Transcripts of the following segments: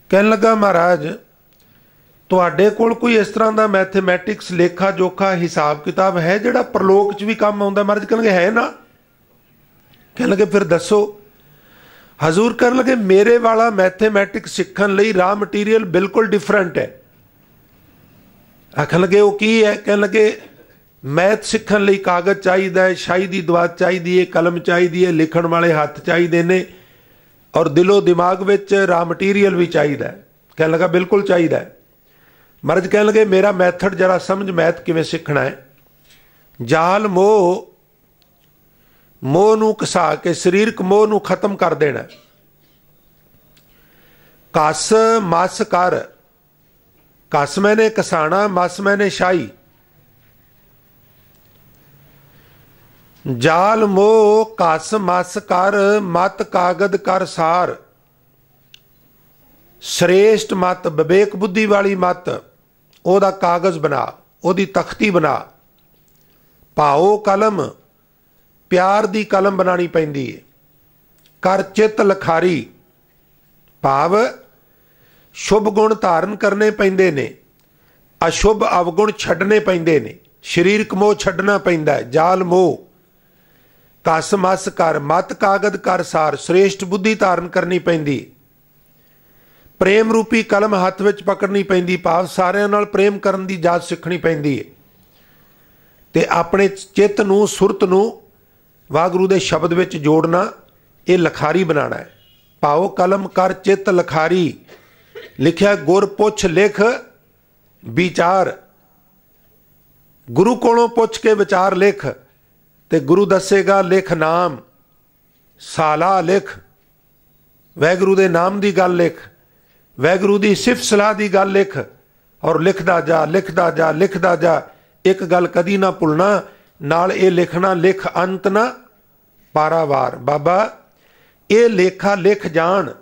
कहन लगा महाराज तुहाडे कोल कोई इस तरह का मैथेमैटिक्स लेखा जोखा हिसाब किताब है जिहड़ा परलोक च भी काम आउंदा? महाराज कहणगे है ना। कहन लगे फिर दसो। हजूर कहन लगे मेरे वाला मैथेमैटिक्स सीखण लई रॉ मटीरियल बिल्कुल डिफरेंट है। आखन लगे वो की है? कहन लगे मैथ सीखण लई कागज चाहिदा है, शाही दी दवात चाहिदी है, कलम चाहिदी है, लिखण वाले हत्थ चाहिदे ने और दिलो दिमाग विच रॉ मटीरियल भी चाहिदा है। कहन लगा बिल्कुल चाहिदा है। महाराज कहन लगे मेरा मैथड जरा समझ, मैथ किवें सीखना है। जाल मोह मोह नूं घसा के शरीरक मोह नूं खत्म कर देना। कस मस कर, कस मैंने घसाना, मस मैंने शाही। जाल मोह कस मस कर, मत कागद कर सार। श्रेष्ठ मत विवेक बुद्धि वाली मत, ओदा कागज बना, ओदी तख्ती बना। भाओ कलम, प्यार दी कलम बनानी पैंदी है। कर चित लखारी, भाव शुभ गुण धारण करने पैंदे ने, अशुभ अवगुण छड्डने पैंदे ने। शरीरक मोह छड्डना पैंदा है। जाल मोह कस मस कर, मत कागद कर सार। श्रेष्ठ बुद्धि धारण करनी पैंदी। प्रेम रूपी कलम हथ विच पकड़नी पैंदी, भाव सारियां नाल प्रेम करन दी जाच सीखनी पैंदी है। ते अपने चित्त नूं सुरत नूं वाहगुरू दे शब्द विच जोड़ना, ये लखारी बनाना है। भाओ कलम कर चित लखारी। लिखिया गुर पुछ लिख विचार। गुरु कोलों पुछ के विचार लिख ते गुरु दसेगा लिख नाम। साला लिख, वाहगुरू दे नाम दी गल लिख, वाहगुरू दी सिफत सलाह दी गल लिख और लिखदा जा लिखदा जा लिखदा जा। एक गल कदी ना भुलना, नाल ये लिखना लिख अंत ना पारावार। बाबा ये लेखा लिख जान,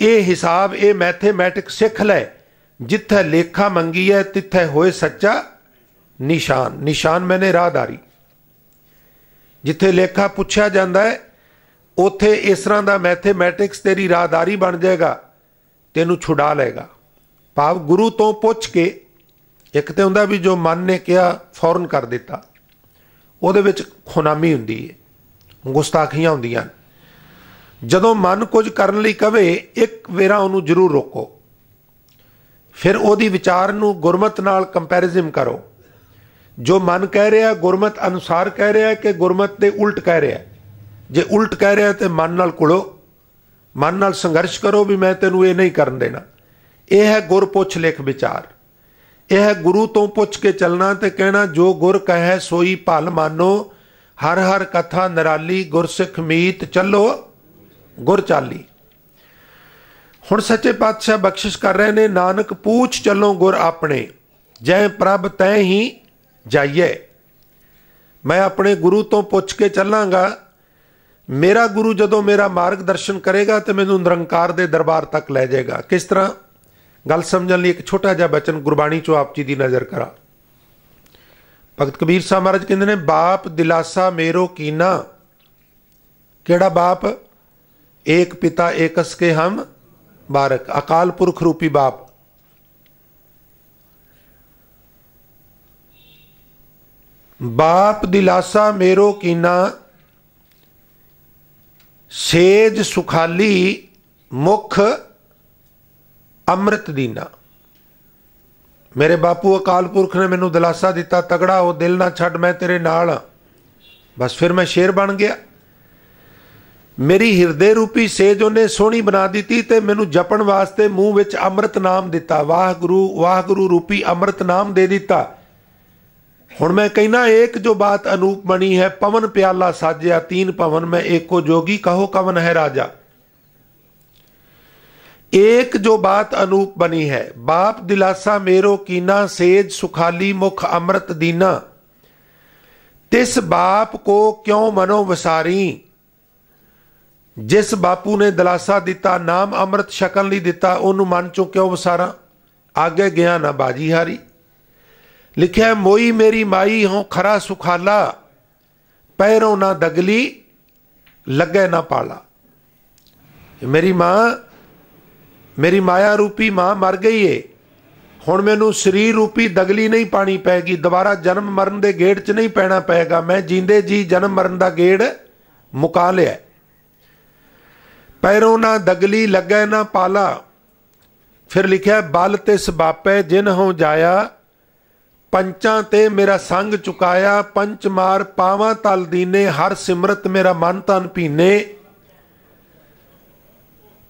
ये हिसाब ये मैथेमैटिक्स सिख लै। जिथे लेखा मंगी है तिथे होए सच्चा निशान। निशान मैंने राहदारी। जिथे लेखा पुछया जाता है उथे इस तरह का मैथेमैटिक्स तेरी राहदारी बन जाएगा, तेनू छुड़ा लेगा। भाव गुरु तो पुछ के, एक तो हुंदा भी जो मन ने कहा फौरन कर दिता, उहदे विच खुनामी हुंदी है, गुस्ताखियां हुंदियां। जदों मन कुछ करन लई कहे एक वेरा उहनूं जरूर रोको, फिर उहदी विचार नूं गुरमत नाल कंपैरिजन करो। जो मन कह रहा गुरमत अनुसार कह रहा है कि गुरमत के उल्ट कह रहा है। जे उल्ट कह रहा है तो मन नाल कुड़ो, मन नाल संघर्ष करो भी मैं तेनू ये नहीं करन देना। यह है गुर पुछ लिख विचार। यह है गुरु तो पुछ के चलना ते कहना जो गुर कहे सोई भल मानो। हर हर कथा निराली, गुरसिख मीत चलो गुर चाली। हुण सच्चे पातशाह बख्शिश कर रहे ने, नानक पूछ चलो गुर अपने, जै प्रभ तै ही जाइए। मैं अपने गुरु तो पुछ के चलांगा। मेरा गुरु जदों मेरा मार्गदर्शन करेगा तो मैनू निरंकार दे दरबार तक लै जाएगा। किस तरह गल समझण लई एक छोटा जिहा बचन गुरबाणी चों आप जी दी नज़र करा। भगत कबीर साहब महाराज कहंदे ने, बाप दिलासा मेरो कीना। केड़ा बाप? एक पिता एकस के हम बारक। अकाल पुरख रूपी बाप। बाप दिलासा मेरो कीना, सेज सुखाली मुख अमृत दीना। मेरे बापू अकाल पुरख ने मैनू दिलासा दिता, तगड़ा हो, दिल ना छड़, मैं तेरे नाल हां। बस फिर मैं शेर बन गया। मेरी हिरदे रूपी सेज उन्हें सोहनी बना दी ते मैनू जपण वास्ते मूँह विच अमृत नाम दिता। वाहगुरू रूपी अमृत नाम दे दिता। हुण मैं कहना, एक जो बात अनूप बनी है, पवन प्याला साजिया तीन पवन में एको जोगी, कहो कवन है राजा। एक जो बात अनूप बनी है, बाप दिलासा मेरो कीना, सेज सुखाली मुख अमृत दीना। तिस बाप को क्यों मनो वसारी। जिस बापू ने दिलासा दिता, नाम अमृत छकन लई दिता, उन्होंने मन चों क्यों वसारा। आगे गया ना बाजी हारी। लिखिया, मोई मेरी माई हों खरा सुखाला, पैरों ना दगली लगे ना पाला। मेरी मां मेरी माया रूपी मां मर गई है, हुण मैनू शरीर रूपी दगली नहीं पानी पैगी, दोबारा जन्म मरण के गेड़ च नहीं पैना पैगा, मैं जींदे जी जन्म मरण का गेड़ मुका लिया। पैरों ना दगली लगे ना पाला। फिर लिखा बल तिस बापै जिन हों जाया, पंचां ते मेरा संग चुकाया, पंच मार पावां तल दीने, हर सिमरत मेरा मन तन पीने।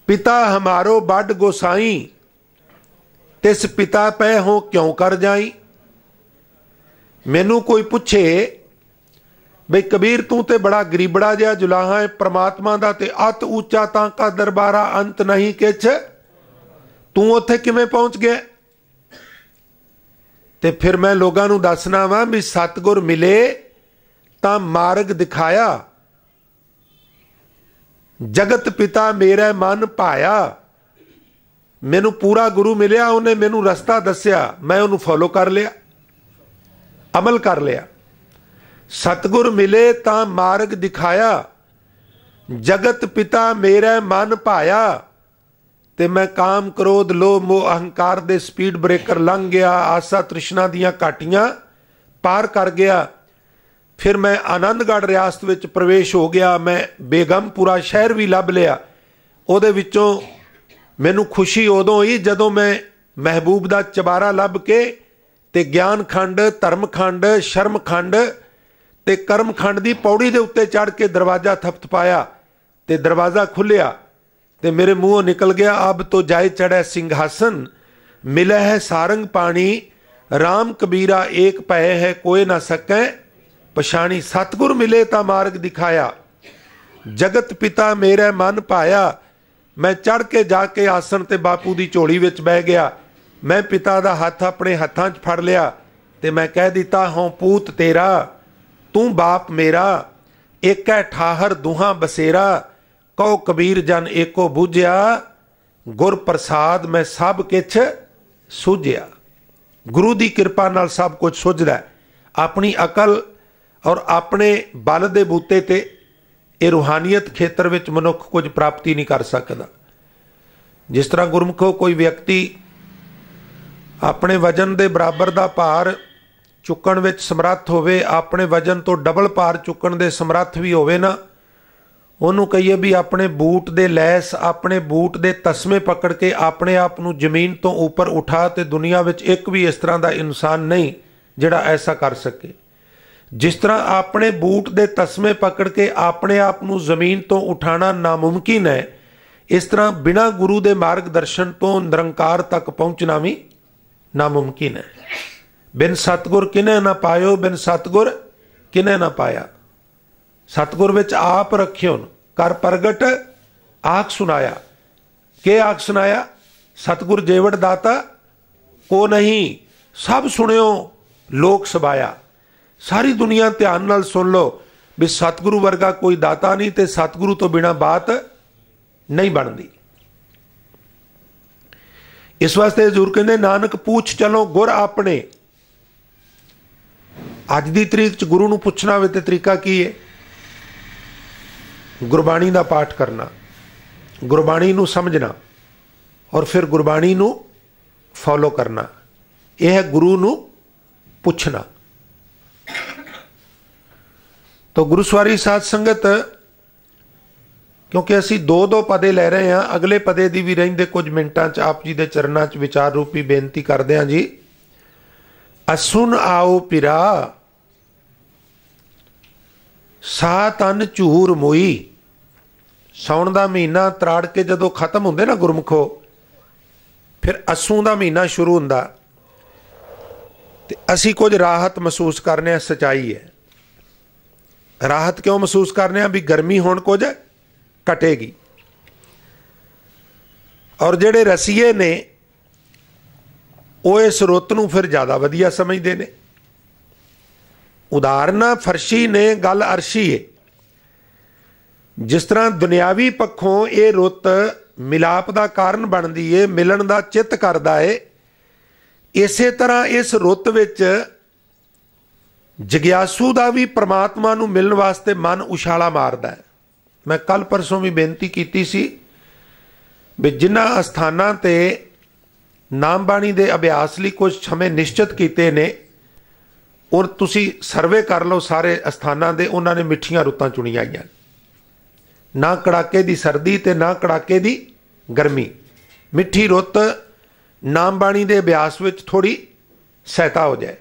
पिता हमारो बड गोसाई, तिस पिता पै हो क्यों कर जाई। मैनू कोई पूछे बई कबीर तू ते बड़ा गरीबड़ा जिहा जुलाहा है, परमात्मा दा ते अत ऊंचा तांका दरबारा, अंत नहीं किछ, तू उत्थे किवें पहुंच गया। ते फिर मैं लोगों नू दसना वा भी सतगुर मिले तां मार्ग दिखाया, जगत पिता मेरा मन भाया। मैनू पूरा गुरु मिलिया, उन्हें मैनू रस्ता दसिया, मैं उन्होंने फॉलो कर लिया, अमल कर लिया। सतगुर मिले तां मार्ग दिखाया, जगत पिता मेरा मन भाया। ते मैं काम क्रोध लोभ मोह अहंकार दे स्पीड ब्रेकर लंघ गया, आसा तृष्णा दियां घाटियां पार कर गया। फिर मैं आनंदगढ़ रियासत विच प्रवेश हो गया, मैं बेगमपुरा शहर भी लभ लिया। उहदे विचों मैनू खुशी उदों ही जदों मैं महबूब दा चबारा लभ के ते ज्ञान खंड, धर्म खंड, शर्म खंड ते कर्म खंड दी पौड़ी दे उत्ते चढ़ के दरवाजा थपथपाया ते दरवाजा खुलिया ते मेरे मुंहों निकल गया, अब तो जाए चढ़े सिंहासन, मिला है सारंग पानी, राम कबीरा एक पै है कोई ना सकै पछाणी। सतगुर मिले ता मार्ग दिखाया, जगत पिता मेरा मन पाया। मैं चढ़ के जाके आसन ते बापू दी झोली विच बह गया। मैं पिता दा हथ अपने हत्थां 'च फड़ लिया ते मैं कह दिता, हों पूत तेरा तू बाप मेरा, एक है ठाहर दुहा बसेरा, कहो कबीर जन एको बूझिया, गुर प्रसाद मैं सब किछ सूझिया। गुरु दी कृपा नाल सब कुछ सुझदा है। अपनी अकल और अपने बल दे बूते ते ये रूहानीयत खेत्र विच मनुख कुछ प्राप्ति नहीं कर सकता। जिस तरह गुरमुखो कोई व्यक्ति अपने वजन के बराबर का भार चुकण विच समर्थ होवे, अपने वजन तो डबल भार चुकण दे समर्थ भी होवे ना, उन्होंने कहिए भी अपने बूट दे लैस, अपने बूट दे तस्मे पकड़ के अपने आप नू जमीन तो ऊपर उठा, ते दुनिया विच एक भी इस तरह का इंसान नहीं जिहड़ा ऐसा कर सके। जिस तरह अपने बूट दे तस्मे पकड़ के अपने आप नू जमीन तो उठाना नामुमकिन है, इस तरह बिना गुरु दे मार्गदर्शन तो निरंकार तक पहुंचना भी नामुमकिन है। बिन सतगुर किने ना पायो, बिन सतगुर किने ना पाया। सतगुर विच आप रखियो कर प्रगट आख सुनाया। के आख सुनाया? सतगुर जेवड़ दाता को नहीं सब सुनियो लोक सबाया। सारी दुनिया ध्यान नाल सुन लो भी सतगुरु वर्गा कोई दाता नहीं, ते सतगुरु तो बिना बात नहीं बनती। इस वास्ते हजूर कहते नानक पूछ चलो गुर अपने। अज की तरीक च गुरु नूं पुछना होवे ते तरीका की है? गुरबाणी का पाठ करना, गुरबाणी नूं समझना और फिर गुरबाणी नूं फॉलो करना। यह है गुरु नूं पुछना। तो गुरुसवारी साध संगत, क्योंकि असी दो दो पदे लै रहे हैं, अगले पदे की भी रहिंदे कुछ मिनटां च आप जी दे चरनां च विचार रूपी बेनती करदे हां जी। असुन आओ पिरा सा तन झूर मोई। साउण दा महीना त्राड़ के जदों खत्म हुंदे ना गुरमुखो, फिर असू दा महीना शुरू हुंदा ते असी कुछ राहत महसूस करने। सच्चाई है, राहत क्यों महसूस करने? भी गर्मी हुण कुछ घटेगी। और जिहड़े रसीए ने वो इस रुत नूं फिर ज़्यादा वधिया समझते ने। उदाहरण फरशी ने गल अरशी है। जिस तरह दुनियावी पक्षों ये रुत मिलाप का कारण बनती है, मिलन का चित करता है, इसे तरह इस रुत विच जग्यासू का भी परमात्मा नूं मिलण वास्ते मन उछाला मारदा है। मैं कल परसों भी बेनती की सी ਵੀ ਜਿਨ੍ਹਾਂ ਅਸਥਾਨਾਂ ਤੇ ਨਾਮ ਬਾਣੀ ਦੇ ਅਭਿਆਸ ਲਈ ਕੁਝ ਸਮੇਂ ਨਿਸ਼ਚਿਤ ਕੀਤੇ ਨੇ, ਔਰ ਤੁਸੀਂ ਸਰਵੇ ਕਰ ਲਓ ਸਾਰੇ ਅਸਥਾਨਾਂ ਦੇ, ਉਹਨਾਂ ਨੇ ਮਿੱਠੀਆਂ ਰੁੱਤਾਂ ਚੁਣੀਆਂ ਆਈਆਂ, ਨਾ ਕੜਾਕੇ ਦੀ ਸਰਦੀ ਤੇ ਨਾ ਕੜਾਕੇ ਦੀ ਗਰਮੀ। ਮਿੱਠੀ ਰੁੱਤ ਨਾਮ ਬਾਣੀ ਦੇ ਅਭਿਆਸ ਵਿੱਚ ਥੋੜੀ ਸਹਾਇਤਾ ਹੋ ਜਾਏ।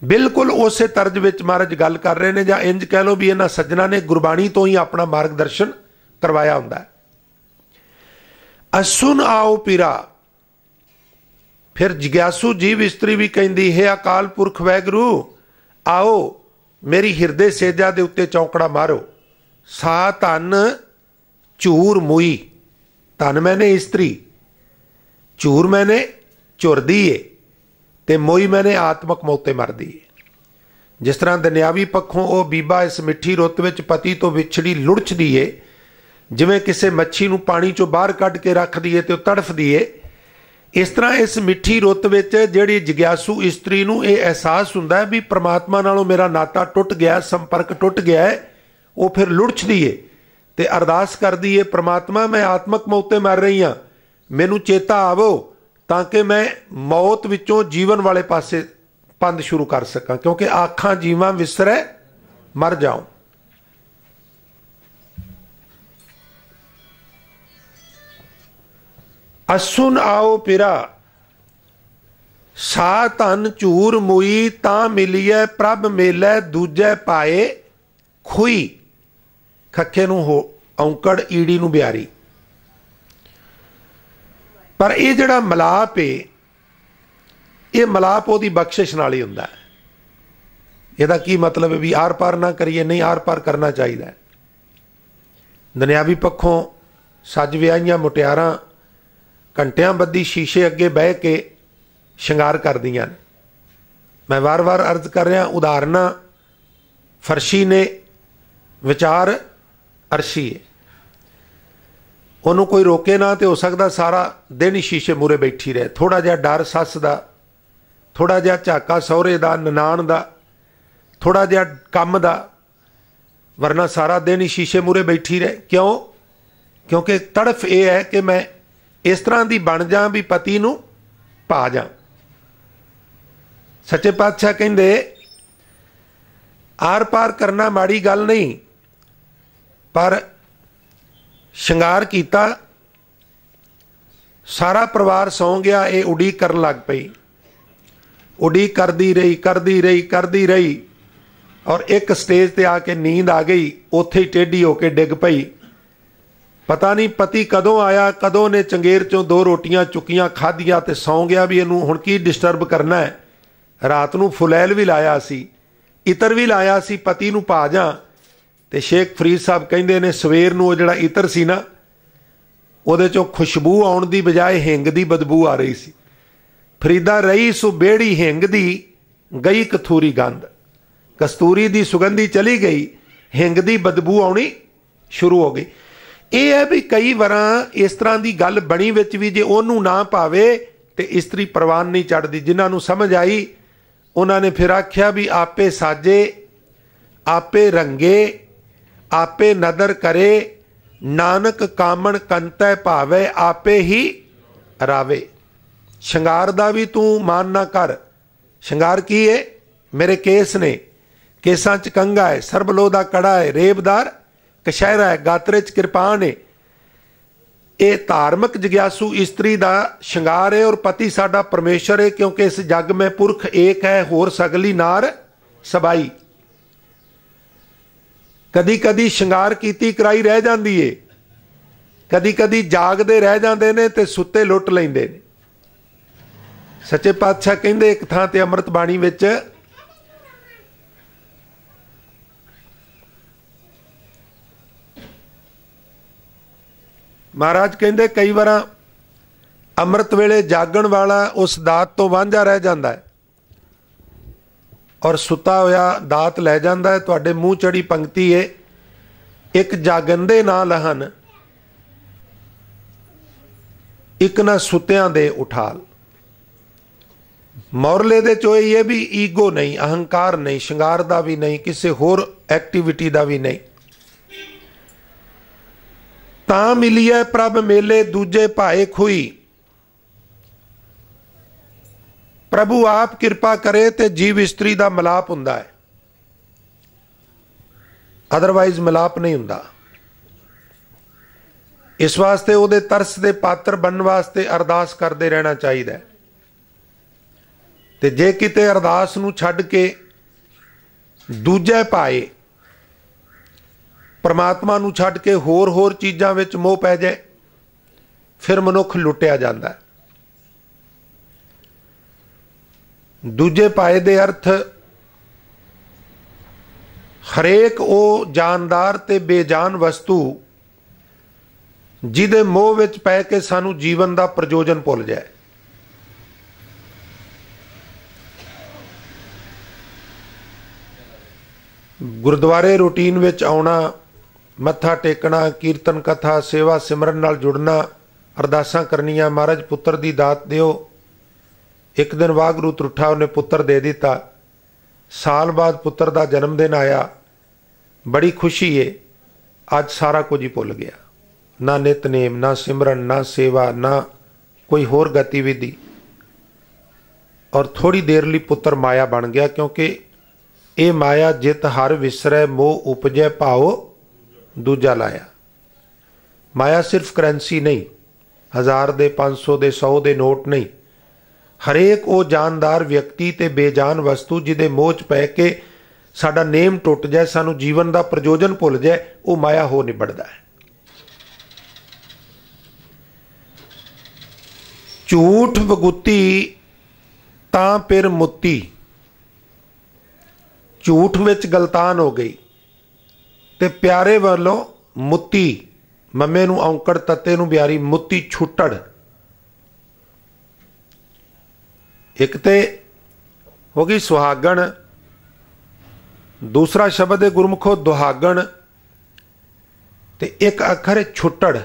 ਬਿਲਕੁਲ ਉਸੇ ਤਰਜ ਵਿੱਚ ਮਹਾਰਾਜ ਗੱਲ ਕਰ ਰਹੇ ਨੇ, ਜਾਂ ਇੰਜ ਕਹਿ ਲਓ ਵੀ ਇਹਨਾਂ ਸੱਜਣਾ ਨੇ ਗੁਰਬਾਣੀ ਤੋਂ ਹੀ ਆਪਣਾ ਮਾਰਗਦਰਸ਼ਨ ਕਰਵਾਇਆ ਹੁੰਦਾ। ਅਸੁਨ ਆਓ ਪੀਰਾ, ਫਿਰ ਜਿਗਿਆਸੂ ਜੀਵ ਇਸਤਰੀ ਵੀ ਕਹਿੰਦੀ ਹੈ ਅਕਾਲ ਪੁਰਖ ਵੈਗਰੂ ਆਓ ਮੇਰੀ ਹਿਰਦੇ ਸੇਜਾ ਦੇ ਉੱਤੇ ਚੌਂਕੜਾ ਮਾਰੋ। ਸਾ ਧਨ ਝੂਰ ਮੂਈ, ਧਨ ਮੈਨੇ ਇਸਤਰੀ, ਝੂਰ ਮੈਨੇ ਝੁਰਦੀ ਏ ਤੇ ਮੋਈ ਮੈਨੇ ਆਤਮਕ ਮੌਤੇ ਮਰਦੀ ਏ। ਜਿਸ ਤਰ੍ਹਾਂ ਦੁਨਿਆਵੀ ਪੱਖੋਂ ਉਹ ਬੀਬਾ ਇਸ ਮਿੱਠੀ ਰੁੱਤ ਵਿੱਚ ਪਤੀ ਤੋਂ ਵਿਛੜੀ ਲੁੜਚਦੀ ਏ, ਜਿਵੇਂ ਕਿਸੇ ਮੱਛੀ ਨੂੰ ਪਾਣੀ ਚੋਂ ਬਾਹਰ ਕੱਢ ਕੇ ਰੱਖਦੀ ਏ ਤੇ ਉਹ ਤੜਫਦੀ ਏ, ਇਸ ਤਰ੍ਹਾਂ ਇਸ ਮਿੱਠੀ ਰੁੱਤ ਵਿੱਚ ਜਿਹੜੀ ਜਿਗਿਆਸੂ ਇਸਤਰੀ ਨੂੰ ਇਹ ਅਹਿਸਾਸ ਹੁੰਦਾ ਹੈ ਵੀ ਪ੍ਰਮਾਤਮਾ ਨਾਲੋਂ ਮੇਰਾ ਨਾਤਾ ਟੁੱਟ ਗਿਆ, ਸੰਪਰਕ ਟੁੱਟ ਗਿਆ ਹੈ, ਉਹ ਫਿਰ ਲੁੜਚਦੀ ਏ ਤੇ ਅਰਦਾਸ ਕਰਦੀ ਏ, ਪ੍ਰਮਾਤਮਾ ਮੈਂ ਆਤਮਕ ਮੌਤੇ ਮਰ ਰਹੀ ਹਾਂ, ਮੈਨੂੰ ਚੇਤਾ ਆਵੋ ਤਾਂ ਕਿ ਮੈਂ ਮੌਤ ਵਿੱਚੋਂ ਜੀਵਨ ਵਾਲੇ ਪਾਸੇ ਪੰਧ ਸ਼ੁਰੂ ਕਰ ਸਕਾਂ, ਕਿਉਂਕਿ ਆਖਾਂ ਜੀਵਾਂ ਵਿਸਰੈ ਮਰ ਜਾਉ। ਅਸੁਨ ਆਓ ਪਿਰਾ, ਸਾ ਧਨ ਝੂਰ ਮੁਈ, ਤਾਂ ਮਿਲੀਐ ਪ੍ਰਭ ਮੇਲੇ ਦੂਜੇ ਪਾਏ ਖੁਈ। ਖੱਖੇ ਨੂੰ ਹੋ ਔਂਕੜ, ਈੜੀ ਨੂੰ ਬਿਆਰੀ। ਪਰ ਇਹ ਜਿਹੜਾ ਮਲਾਪ ਏ, ਇਹ ਮਲਾਪ ਉਹਦੀ ਬਖਸ਼ਿਸ਼ ਨਾਲ ਹੀ ਹੁੰਦਾ ਹੈ। ਇਹਦਾ ਕੀ ਮਤਲਬ ਹੈ ਵੀ ਆਰ ਪਾਰ ਨਾ ਕਰੀਏ? ਨਹੀਂ, ਆਰ ਪਾਰ ਕਰਨਾ ਚਾਹੀਦਾ ਹੈ। ਦੁਨਿਆਵੀ ਪੱਖੋਂ ਸੱਜ ਵਿਆਹੀਆਂ ਮੁਟਿਆਰਾਂ ਘੰਟਿਆਂ ਬੱਧੀ ਸ਼ੀਸ਼ੇ ਅੱਗੇ ਬਹਿ ਕੇ ਸ਼ਿੰਗਾਰ ਕਰਦੀਆਂ ਨੇ। ਮੈਂ ਵਾਰ-ਵਾਰ ਅਰਜ਼ ਕਰ ਰਿਹਾ, ਉਦਾਹਰਨਾਂ ਫਰਸ਼ੀ ਨੇ, ਵਿਚਾਰ ਅਰਸ਼ੀ ਹੈ। ਉਹਨੂੰ ਕੋਈ ਰੋਕੇ ਨਾ ਤੇ ਹੋ ਸਕਦਾ ਸਾਰਾ ਦਿਨ ਹੀ ਸ਼ੀਸ਼ੇ ਮੂਹਰੇ ਬੈਠੀ ਰਹੇ। ਥੋੜ੍ਹਾ ਜਿਹਾ ਡਰ ਸੱਸ ਦਾ, ਥੋੜ੍ਹਾ ਜਿਹਾ ਝਾਕਾ ਸਹੁਰੇ ਦਾ, ਨਨਾਣ ਦਾ, ਥੋੜ੍ਹਾ ਜਿਹਾ ਕੰਮ ਦਾ, ਵਰਨਾ ਸਾਰਾ ਦਿਨ ਹੀ ਸ਼ੀਸ਼ੇ ਮੂਹਰੇ ਬੈਠੀ ਰਹੇ। ਕਿਉਂ? ਕਿਉਂਕਿ ਤੜਫ ਇਹ ਹੈ ਕਿ ਮੈਂ ਇਸ ਤਰ੍ਹਾਂ ਦੀ ਬਣ ਜਾ ਵੀ ਪਤੀ ਨੂੰ ਪਾ ਜਾ। ਸੱਚੇ ਪਾਤਸ਼ਾਹ ਕਹਿੰਦੇ ਆਰ ਪਾਰ ਕਰਨਾ ਮਾੜੀ ਗੱਲ ਨਹੀਂ, ਪਰ ਸ਼ਿੰਗਾਰ ਕੀਤਾ, ਸਾਰਾ ਪਰਿਵਾਰ ਸੌਂ ਗਿਆ, ਇਹ ਉਡੀਕ ਕਰਨ ਲੱਗ ਪਈ। ਉਡੀਕ ਕਰਦੀ ਰਹੀ ਕਰਦੀ ਰਹੀ ਕਰਦੀ ਰਹੀ, ਔਰ ਇੱਕ ਸਟੇਜ ਤੇ ਆ ਕੇ ਨੀਂਦ ਆ ਗਈ, ਉੱਥੇ ਹੀ ਟੇਢੀ ਹੋ ਕੇ ਡਿੱਗ ਪਈ। ਪਤਾ ਨਹੀਂ ਪਤੀ ਕਦੋਂ ਆਇਆ, ਕਦੋਂ ਨੇ ਚੰਗੇਰ ਚੋਂ 2 ਰੋਟੀਆਂ ਚੁੱਕੀਆਂ, ਖਾਧੀਆਂ ਤੇ ਸੌਂ ਗਿਆ ਵੀ ਇਹਨੂੰ ਹੁਣ ਕੀ ਡਿਸਟਰਬ ਕਰਨਾ ਹੈ। ਰਾਤ ਨੂੰ ਫੁਲੈਲ ਵੀ ਲਾਇਆ ਸੀ, ਇਤਰ ਵੀ ਲਾਇਆ ਸੀ, ਪਤੀ ਨੂੰ ਪਾ ਜਾ। ਤੇ ਸ਼ੇਖ ਫਰੀਦ ਸਾਹਿਬ ਕਹਿੰਦੇ ਨੇ ਸਵੇਰ ਨੂੰ ਉਹ ਜਿਹੜਾ ਇਤਰ ਸੀ ਨਾ, ਉਹਦੇ ਚੋਂ ਖੁਸ਼ਬੂ ਆਉਣ ਦੀ ਬਜਾਏ ਹਿੰਗ ਦੀ ਬਦਬੂ ਆ ਰਹੀ ਸੀ। ਫਰੀਦਾ ਰਹੀ ਸੋ ਬੇੜੀ ਹਿੰਗ ਦੀ, ਗਈ ਕਥੂਰੀ ਗੰਧ। ਕਸਤੂਰੀ ਦੀ ਸੁਗੰਧੀ ਚਲੀ ਗਈ, ਹਿੰਗ ਦੀ ਬਦਬੂ ਆਉਣੀ ਸ਼ੁਰੂ ਹੋ ਗਈ। ਇਹ ਹੈ ਵੀ ਕਈ ਵਾਰਾਂ ਇਸ ਤਰ੍ਹਾਂ ਦੀ ਗੱਲ ਬਣੀ ਵਿੱਚ ਵੀ ਜੇ ਉਹਨੂੰ ਨਾ ਪਾਵੇ ਤੇ ਇਸਤਰੀ ਪ੍ਰਵਾਨ ਨਹੀਂ ਚੜ੍ਹਦੀ। ਜਿਨ੍ਹਾਂ ਨੂੰ ਸਮਝ ਆਈ ਉਹਨਾਂ ਨੇ ਫਿਰ ਆਖਿਆ ਵੀ ਆਪੇ ਸਾਜੇ, ਆਪੇ ਰੰਗੇ, ਆਪੇ ਨਦਰ ਕਰੇ, ਨਾਨਕ ਕਾਮਣ ਕੰਤੈ ਭਾਵੇ, ਆਪੇ ਹੀ ਰਾਵੇ। ਸ਼ਿੰਗਾਰ ਦਾ ਵੀ ਤੂੰ ਮਾਨ ਨਾ ਕਰ। ਸ਼ਿੰਗਾਰ ਕੀ ਹੈ? ਮੇਰੇ ਕੇਸ ਨੇ, ਕੇਸਾਂ 'ਚ ਕੰਘਾ ਹੈ, ਸਰਬਲੋ ਦਾ ਕੜਾ ਹੈ, ਰੇਬਦਾਰ ਕਸ਼ਹਿਰਾ ਹੈ, ਗਾਤਰੇ 'ਚ ਕਿਰਪਾਨ ਹੈ। ਇਹ ਧਾਰਮਿਕ ਜਿਗਿਆਸੂ ਇਸਤਰੀ ਦਾ ਸ਼ਿੰਗਾਰ ਹੈ। ਔਰ ਪਤੀ ਸਾਡਾ ਪਰਮੇਸ਼ਰ ਹੈ, ਕਿਉਂਕਿ ਇਸ ਜੱਗ ਮੈਂ ਪੁਰਖ ਏਕ ਹੈ, ਹੋਰ ਸਗਲੀ ਨਾਰ ਸਬਾਈ। ਕਦੀ ਕਦੀ ਸ਼ਿੰਗਾਰ ਕੀਤੀ ਕਰਾਈ ਰਹਿ ਜਾਂਦੀ ਏ, ਕਦੀ ਕਦੀ ਜਾਗਦੇ ਰਹਿ ਜਾਂਦੇ ਨੇ ਤੇ ਸੁੱਤੇ ਲੁੱਟ ਲੈਂਦੇ ਨੇ। ਸੱਚੇ ਪਾਤਸ਼ਾਹ ਕਹਿੰਦੇ ਇੱਕ ਥਾਂ ਤੇ ਅੰਮ੍ਰਿਤ ਬਾਣੀ ਵਿੱਚ, ਮਹਾਰਾਜ ਕਹਿੰਦੇ ਕਈ ਵਾਰ ਅੰਮ੍ਰਿਤ ਵੇਲੇ ਜਾਗਣ ਵਾਲਾ ਉਸ ਦਾਤ ਤੋਂ ਵਾਂਝਾ ਰਹਿ ਜਾਂਦਾ ਹੈ ਔਰ ਸੁੱਤਾ ਹੋਇਆ ਦਾਤ ਲੈ ਜਾਂਦਾ ਹੈ। ਤੁਹਾਡੇ ਮੂੰਹ ਚੜੀ ਪੰਕਤੀ ਹੈ, ਇੱਕ ਜਾਗੰਦੇ ਨਾ ਲਹਨ, ਇੱਕ ਨਾ ਸੁੱਤਿਆਂ ਦੇ ਉਠਾਲ। ਮੌਰਲੇ ਦੇ ਚੋਏ ਇਹ ਵੀ ਈਗੋ ਨਹੀਂ, ਅਹੰਕਾਰ ਨਹੀਂ, ਸ਼ਿੰਗਾਰ ਦਾ ਵੀ ਨਹੀਂ, ਕਿਸੇ ਹੋਰ ਐਕਟੀਵਿਟੀ ਦਾ ਵੀ ਨਹੀਂ। तां मिलिए प्रभ मेले दूजे भाए खुई। प्रभु आप किरपा करे तो जीव इस्त्री का मिलाप हुंदा है, अदरवाइज मिलाप नहीं हुंदा। इस वास्ते उहदे तरस दे पात्र बनने वास्ते अरदास करते रहना चाहिए। ते जे किते अरदास नूं छड्ड के दूजे पाए, परमात्मा नूं छड्ड के होर होर चीज़ां विच मोह पै जाए, फिर मनुख लुटिया जाता है। दूजे पाए दे अर्थ हरेक वो जानदार ते बेजान वस्तु जिहदे मोह विच पै के सानू जीवन का प्रयोजन भुल जाए। गुरुद्वारे रूटीन विच आउणा, मत्था टेकना, कीर्तन कथा सेवा सिमरन नाल जुड़ना, अरदासां करनियां, महाराज पुत्र दी दात दिओ। एक दिन वागरू त्रुठा उन्हें पुत्र दे दिता, साल बाद पुत्र का जन्मदिन आया, बड़ी खुशी है। अज सारा कुछ ही भुल गया, ना नितनेम, ना सिमरन, ना सेवा, ना कोई होर गतिविधि, और थोड़ी देर लिए पुत्र माया बन गया। क्योंकि ये माया जित हर विसरै मोह उपजै भाओ दूजा लाया। माया सिर्फ करेंसी नहीं, 1000 दे 500 दे 100 दे नोट नहीं, हरेक वो जानदार व्यक्ति ते बेजान वस्तु जिहदे मोह च पै के साडा नेम टुट जाए, सानू जीवन का प्रयोजन भुल जाए, वो माया हो निबड़दा है। झूठ वगुती तां पिर मुत्ती। झूठ विच गलतान हो गई ते प्यारे वालों मुत्ती, मम्मे नूं औंकड़ तत्ते नूं ब्यारी, मुत्ती छुट्टड़। एक ते हो गई सुहागण, दूसरा शब्द है गुरमुखो दुहागण, ते एक अखर है छुट्टड़।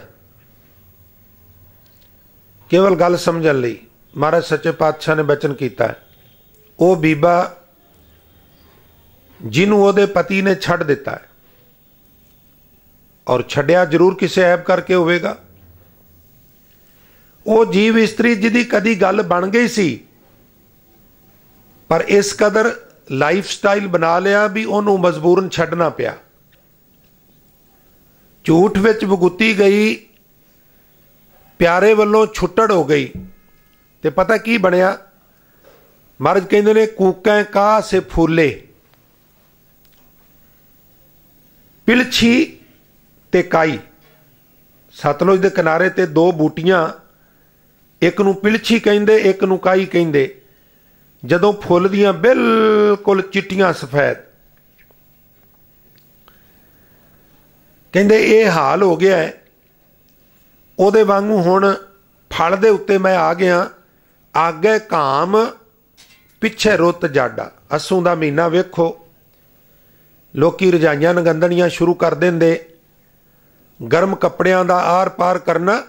केवल गल समझण लई महाराज सच्चे पातशाह ने बचन किया है, वो बीबा जिन्हों ओहदे पति ने छड़ दिता है, और छड्या जरूर किसी ऐब करके होवेगा, वो जीव इस्त्री जिहदी कदी गल बन गई सी, पर इस कदर लाइफ स्टाइल बना लिया भी उन्होंने मजबूरन छड्डना पिया। झूठ विच भुगती गई, प्यारे वालों छुट्टड़ हो गई, ते पता की बनया। महाराज कहते ने कूकै का से फूले, पिलछी ते काई। सतलुज दे किनारे ते दो बूटियां, एक नूं पिलछी कहिंदे, एक नूं काई कहिंदे। जदों फुल दियां बिल्कुल चिट्टियां सफेद, कहंदे ये हाल हो गया है, ਉਹਦੇ वांगू हुण फल दे उत्ते मैं आ गया। आगे घाम पिछे रुत जाडा। अस्सू का महीना वेखो, लोकी रजाइयां नगंदनियां शुरू कर देंदे, गर्म कपड़ियां दा आर पार करना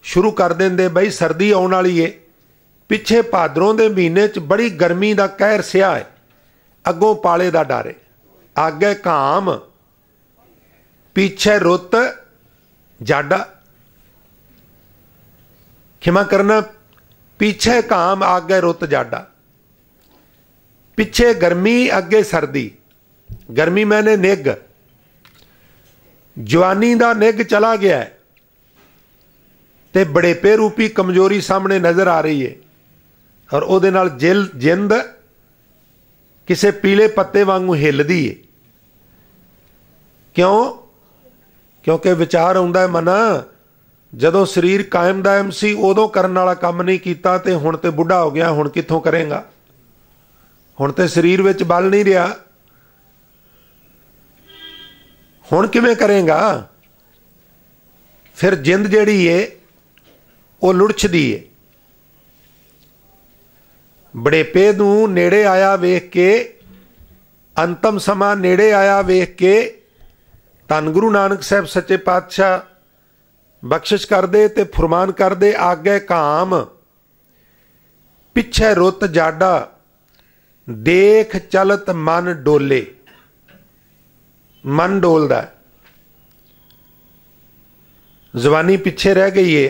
शुरू कर देंदे, बई सर्दी आउण वाली है। पिछे भादरों के महीने च बड़ी गर्मी का कहर सिया है, अगों पाले का डर है। आगे घाम पिछे रुत जाडा, क्षमा करना, पीछे घाम आगे रुत जाडा। पिछे गर्मी अगे सर्दी। गर्मी मैंने निग, जवानी का निग चला गया है, ते बड़ेपे रूपी कमजोरी सामने नजर आ रही है, और उहदे नाल जिंद किसे पीले पत्ते वांगू हिलदी है। क्यों? क्योंकि विचार आउंदा है मना, जदों शरीर कायम दायम सी उदों करन वाला काम नहीं कीता, ते हुण ते बुढ़ा हो गया, हुण कित्थों करेगा? हुण ते शरीर विच बल नहीं रहा, हुण किवें करेगा? फिर जिंद जिहड़ी है वो लुढ़छदी है। बड़ेपे नूं नेड़े आया वेख के, अंतम समा नेड़े आया वेख के, धन गुरु नानक साहब सच्चे पातशाह बख्शिश कर दे ते फरमान कर दे, आगे घाम पिछे रुत जाडा, देख चलत मन डोले। मन डोलदा, जवानी पिछे रह गई है,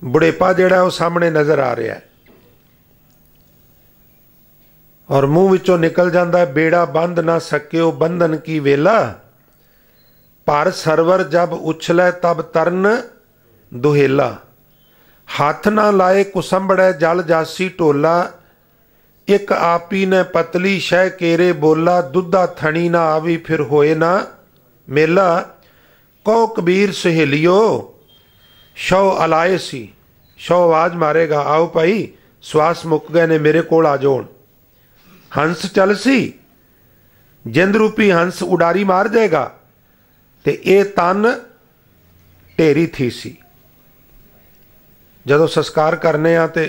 बुढ़ेपा जिहड़ा वो सामने नज़र आ रहा है और मूँह विचों निकल जाता है, बेड़ा बंध ना सक्यो बंधन की वेला, पर सरवर जब उछलै तब तरन दुहेला, हाथ ना लाए कुसंबड़ै जल जासी टोला, एक आपी ने पतली शह केरे बोला, दुधा थणी ना आवी फिर होए ना मेला, कहो कबीर सहेलियो शव अलाए सी, शव आवाज मारेगा, आओ भाई श्वास मुक गए ने मेरे कोल आ जाओ, हंस चल सी, जिंद रूपी हंस उडारी मार जाएगा, ते ये तन ढेरी थी सी। जदों संस्कार करने आ ते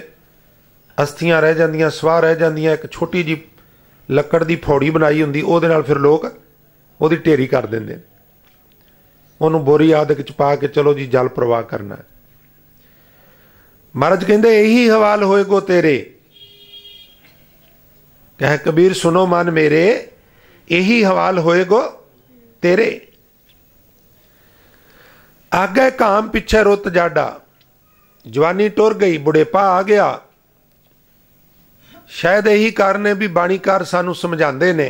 अस्थियां रह जांदियां, स्वाह रह जांदियां, एक छोटी जी लकड़ की फौड़ी बनाई हुंदी, ਉਹਦੇ ਨਾਲ फिर लोग ਉਹਦੀ ढेरी कर देंदे ने, ਉਹਨੂੰ बोरी आदक च पा के चलो जी जल प्रवाह करना है। महाराज कहते यही हवाल होए गो तेरे, कह कबीर सुनो मन मेरे, यही हवाल होए गो तेरे, आगे काम पिछे रुत जाडा, जवानी टुर गई बुढ़ेपा आ गया। शायद यही कारण है भी बाणीकार सानू समझाते ने,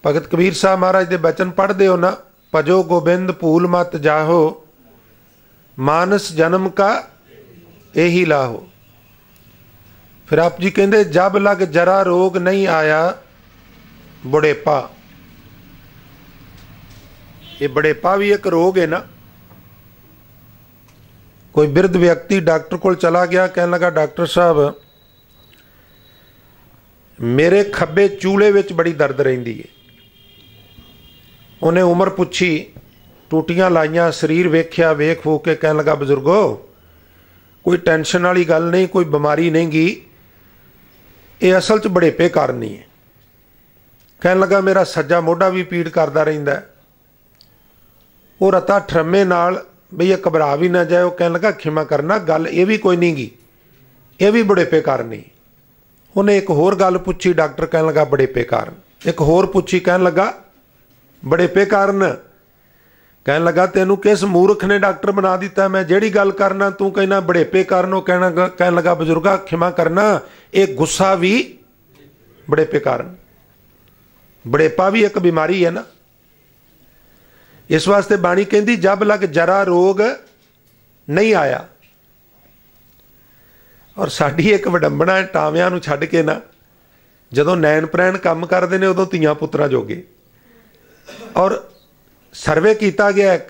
भगत कबीर साहब महाराज के बचन पढ़ते हो ना, भजो गोबिंद भूल मत जाहो, मानस जन्म का यही लाहो। फिर आप जी कहते जब लग जरा रोग नहीं आया बुढ़ेपा, ये बुढ़ेपा भी एक रोग है ना। कोई वृद्ध व्यक्ति डॉक्टर को चला गया, कहने लगा डॉक्टर साहब मेरे खब्बे चूले विच बड़ी दर्द रहिंदी है। उन्हें उम्र पुछी, टूटियां लाइया, शरीर वेख्या, वेख फूक के कहने लगा बजुर्गो कोई टेंशन वाली गल नहीं, कोई बीमारी नहीं गी, ये असल च बुढ़ेपे कारण ही है। कहने लगा मेरा सज्जा मोढा भी पीड़ करता रहिंदा है। वो रता ठरमे नाल बई ये घबरा भी ना जाए, वो कहने लगा खिमा करना गल ये भी कोई नहीं गी, ये भी बुढ़ेपे कारण ही। उन्हें एक होर गल पूछी, डॉक्टर कहने लगा बुढ़ेपे कारण। एक होर पूछी, कहने लगा बुढ़ेपे कारण। कहने लगा तेनू किस मूर्ख ने डॉक्टर बना दिता, मैं जेड़ी गल करना तू कहना बुढ़ेपे कारण। वो कहने लगा बजुर्गा खिमा करना, एक गुस्सा भी बुढ़ेपे कारण, बुढ़ेपा भी एक बीमारी है ना। इस वास्ते बाणी कहती जब लग जरा रोग नहीं आया। और साड़ी एक वडंबना है, टावियां नूं छड्ड के ना जदों नैन प्रैन काम करते हैं उदों धीआं पुत्तरां जोगे। और सर्वे किया गया एक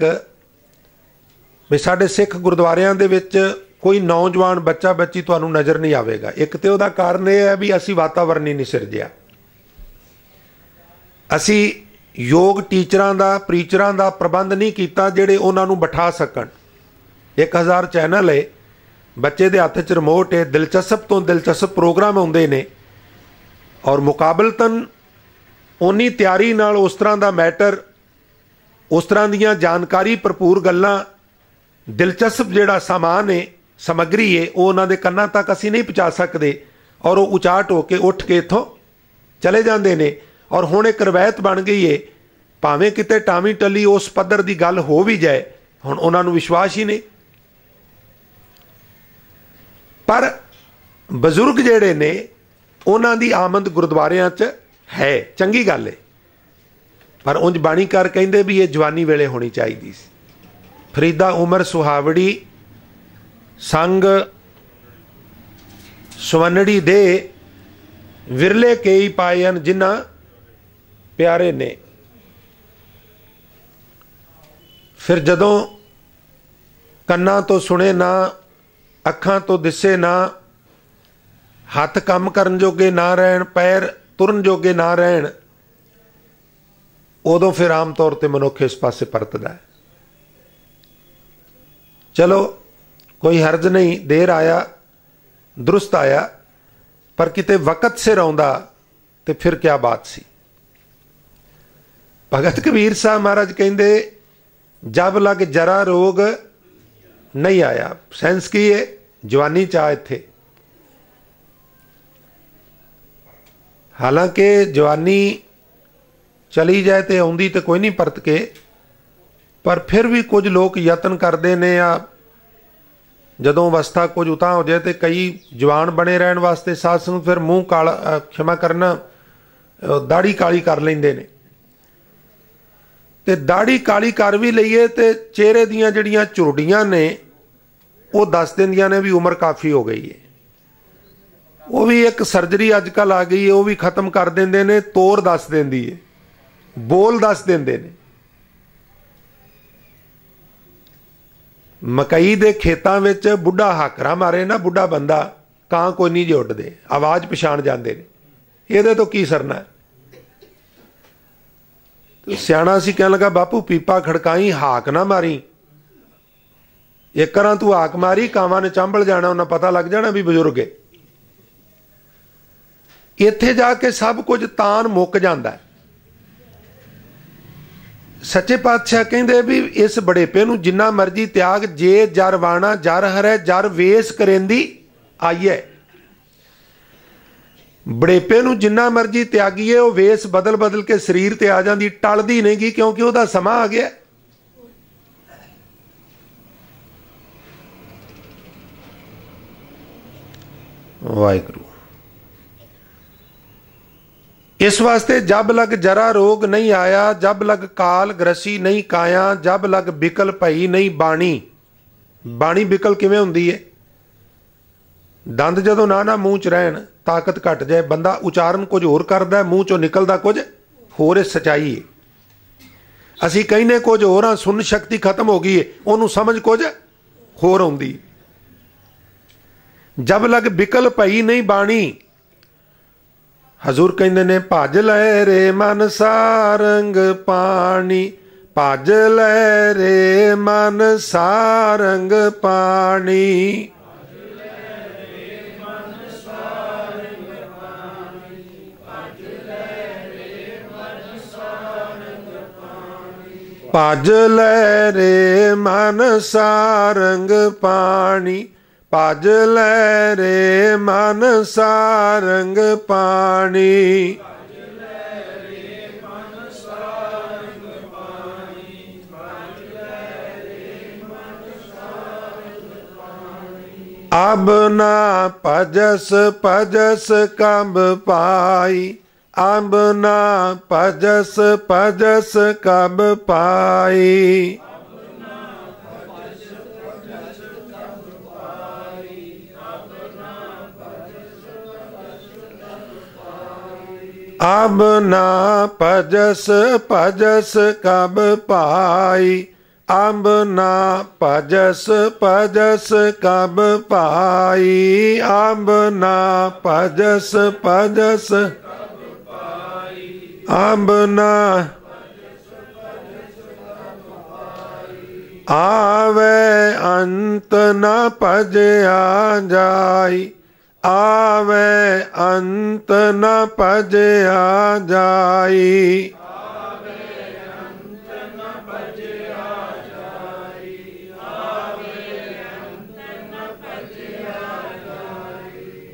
भी साडे सिख गुरुद्वारियां दे विच कोई नौजवान बच्चा बच्ची तुहानूं नज़र नहीं आवेगा। एक तो उहदा कारण यह है भी असीं वातावरण ही नहीं सिरजिया, असीं योग टीचरां दा प्रीचरां दा प्रबंध नहीं किया जिहड़े उहनां नूं बिठा सकण। 1000 चैनल है, बच्चे दे हत्थ च रिमोट है, दिलचस्प तो दिलचस्प प्रोग्राम आउंदे ने और मुकाबलतन उन्नी तैयारी नाल उस तरह का मैटर, उस तरह दीयां जानकारी भरपूर गल्लां, दिलचस्प जिहड़ा सामान है, समग्री है, वो उन्हां दे कन्नां तक असीं नहीं पहुँचा सकते और वो उचाट होके उठ के इत्थों चले जाते हैं। और हुण एक रवायत बन गई है, भावें किते टावी टली उस पद्धर की गल हो भी जाए, हुण उन्हां नूं विश्वास ही नहीं। पर बजुर्ग जिहड़े ने उन्हां दी आमद गुरुद्वारियां च है, चंगी गल है, पर उंज बाणीकार कहिंदे भी ये जवानी वेले होनी चाहिए सी। फरीदा उमर सुहावड़ी संग सुवनड़ी दे, विरले कई पायन जिन्ना प्यारे ने। फिर जदों कन्ना तो सुने ना, अखां तो दिसे ना, हथ काम करन जोगे ना रहन, पैर तुरन जोगे ना रहन, उदों फिर आम तौर पर मनुख इस पासे परतदा है। चलो कोई हर्ज नहीं, देर आया दुरुस्त आया, पर किते वक़्त सिर आउंदा ते फिर क्या बात सी। भगत कबीर साहब महाराज कहते जब लग जरा रोग नहीं आया। सेंस की है जवानी चाह इत्थे, हालांकि जवानी चली जाए तो आउंदी तो कोई नहीं परत के, पर फिर भी कुछ लोग यतन करते ने आ जदों अवस्था कुछ उतां हो जाए तो कई जवान बने रहन वास्ते साध संगत फिर मूँह काला क्षमा करना दाढ़ी काली कर लेंदे ने ते दाढ़ी काली कर भी लईए तो चेहरे दियां जिहड़ियां झुरड़ियां ने वो दस दिंदियां ने भी उम्र काफ़ी हो गई है। वो भी एक सर्जरी अजकल आ गई है, वो भी खत्म कर देंदे ने, तोर दस देंदी है, बोल दस देंदे ने। मकई दे खेतां विच बुढ़ा हाकरा मारे ना बुढ़ा बंदा कां कोई नहीं जे उड्डदे, आवाज़ पछाण जांदे ने, इहदे तो की सरना है। तो सियाणा सी कहन लगा बापू पीपा खड़काई हाक ना मारी, एक करा तू हाक मारी कावां ने चांबल जाना, उन्हें पता लग जाना भी बजुर्ग है। इत्थे जाके सब कुछ तान मुक जांदा है। सच्चे पातशाह कहंदे भी इस बड़ेपे नूं जिन्ना मर्जी त्याग, जे जर वाणा जर हरै जर वेस करेंदी आईए। बड़ेपे नूं जिन्ना मर्जी त्यागीए वो वेस बदल बदल के शरीर ते आ जांदी, टलदी नहीं गी, क्योंकि उहदा समा आ गया। वाहिगुरू। इस वास्ते जब लग जरा रोग नहीं आया, जब लग काल ग्रसी नहीं काया, जब लग बिकल भई नहीं बाणी। बाणी बिकल किवें हुंदी है? दंद जदों ना मूँह च रहन, ताकत घट जाए, बंदा उचारण कुछ होर करदा, मूँह चों निकलदा कुछ होर है। सच्चाई है असीं कहने कुछ होर हां, सुन शक्ति खत्म हो गई है, उहनूं समझ कुछ होर आउंदी। जब लग बिकल भई नहीं बाणी, हजूर कहंदे ने भज लै रे मन सारंग पानी, भज लै रे मन सारंग पानी। भज लै रे मन सारंग पानी, भज लै रे मन सारंग पानी। अब ना भजस भजस कब पाई, अब ना भजस भजस कब पाई। अब ना भजस भजस कब पाई, अब ना भजस भजस कब पाई। अब ना भजस भजस अब ना आवे अंत न भजया जाई, आवे अंत न भजया जाई।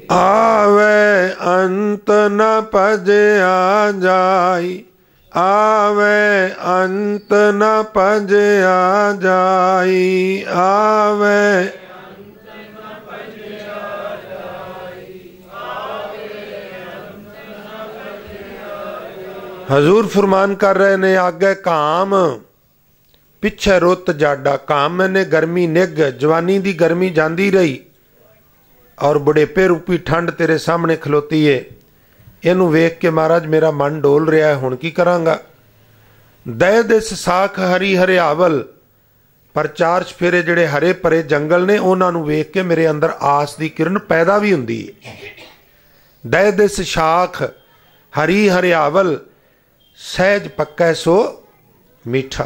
आवे अंत न भजया जाई, आवे अंत न भजया जाई। आवे हजूर फरमान कर रहे ने आगे काम पिछे रुत जाडा। काम मैंने गर्मी निग, जवानी दी गर्मी जांदी रही और बुढ़ेपे रूपी ठंड तेरे सामने खलोती है। इनू वेख के महाराज मेरा मन डोल रहा है, हुण की करांगा। दह दिस साख हरी हरियावल, पर चार चफेरे जिहड़े हरे भरे जंगल ने उन्हां नूं वेख के मेरे अंदर आस दी किरण पैदा भी हुंदी है। दह दिस शाख हरी हरियावल, सहज पक्का सो मीठा।